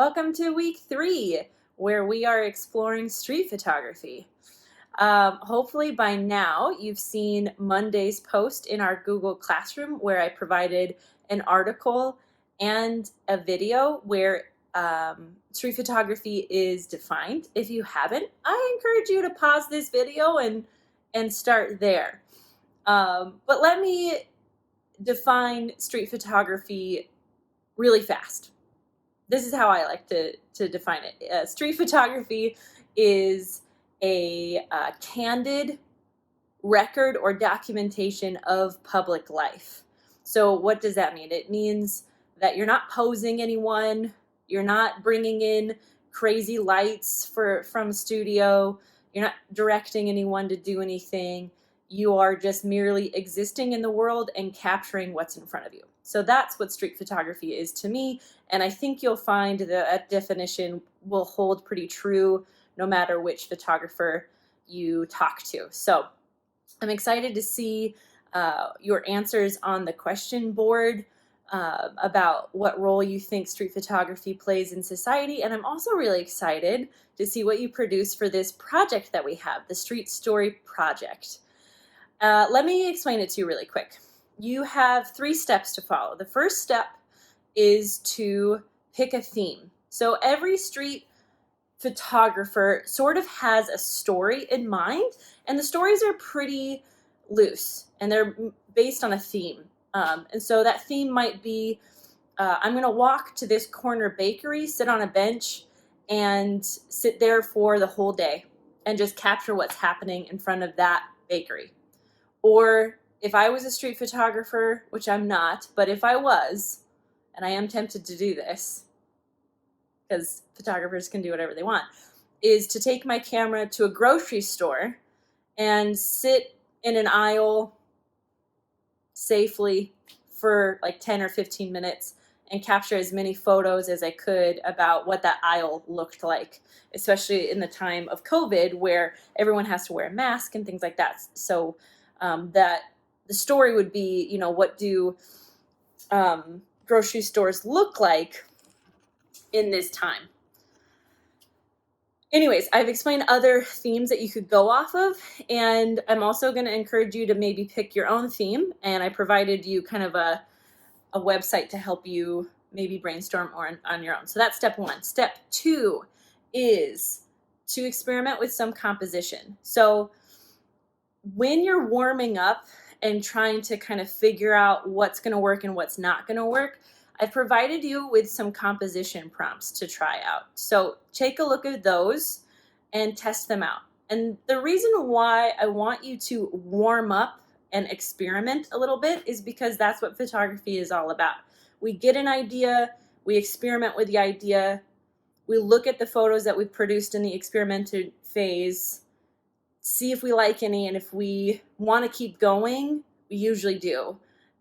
Welcome to week 3, where we are exploring street photography. Hopefully by now you've seen Monday's post in our Google Classroom where I provided an article and a video where street photography is defined. If you haven't, I encourage you to pause this video and start there. But let me define street photography really fast. This is how I like to define it. Street photography is a candid record or documentation of public life. So what does that mean? It means that you're not posing anyone, you're not bringing in crazy lights from a studio, you're not directing anyone to do anything. You are just merely existing in the world and capturing what's in front of you. So that's what street photography is to me, and I think you'll find that definition will hold pretty true no matter which photographer you talk to. So I'm excited to see your answers on the question board about what role you think street photography plays in society, and I'm also really excited to see what you produce for this project that we have, the Street Story Project. Let me explain it to you really quick. You have 3 steps to follow. The first step is to pick a theme. So every street photographer sort of has a story in mind, and the stories are pretty loose and they're based on a theme. And so that theme might be, I'm going to walk to this corner bakery, sit on a bench, and sit there for the whole day and just capture what's happening in front of that bakery. Or if I was a street photographer, which I'm not, but if I was, and I am tempted to do this, because photographers can do whatever they want, is to take my camera to a grocery store and sit in an aisle safely for like 10 or 15 minutes and capture as many photos as I could about what that aisle looked like, especially in the time of COVID where everyone has to wear a mask and things like that. So that the story would be, what do grocery stores look like in this time? Anyways, I've explained other themes that you could go off of, and I'm also going to encourage you to maybe pick your own theme, and I provided you kind of a website to help you maybe brainstorm on your own. So that's step 1. Step 2 is to experiment with some composition. So when you're warming up and trying to kind of figure out what's going to work and what's not going to work, I've provided you with some composition prompts to try out. So take a look at those and test them out. And the reason why I want you to warm up and experiment a little bit is because that's what photography is all about. We get an idea, we experiment with the idea, we look at the photos that we've produced in the experimental phase, see if we like any, and if we want to keep going, we usually do.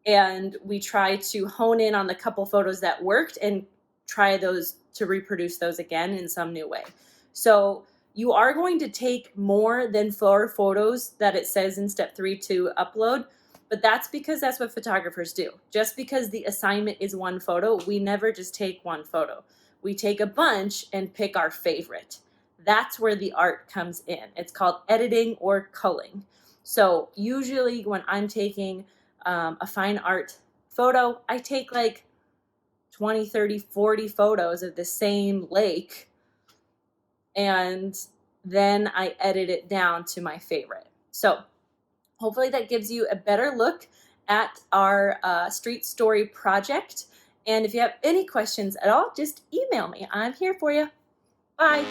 And we try to hone in on the couple photos that worked and try those to reproduce those again in some new way. So you are going to take more than 4 photos that it says in step 3 to upload, but that's because that's what photographers do. Just because the assignment is 1 photo, we never just take 1 photo. We take a bunch and pick our favorite. That's where the art comes in. It's called editing or culling. So usually when I'm taking a fine art photo, I take like 20, 30, 40 photos of the same lake, and then I edit it down to my favorite. So hopefully that gives you a better look at our Street Story project. And if you have any questions at all, just email me. I'm here for you. Bye.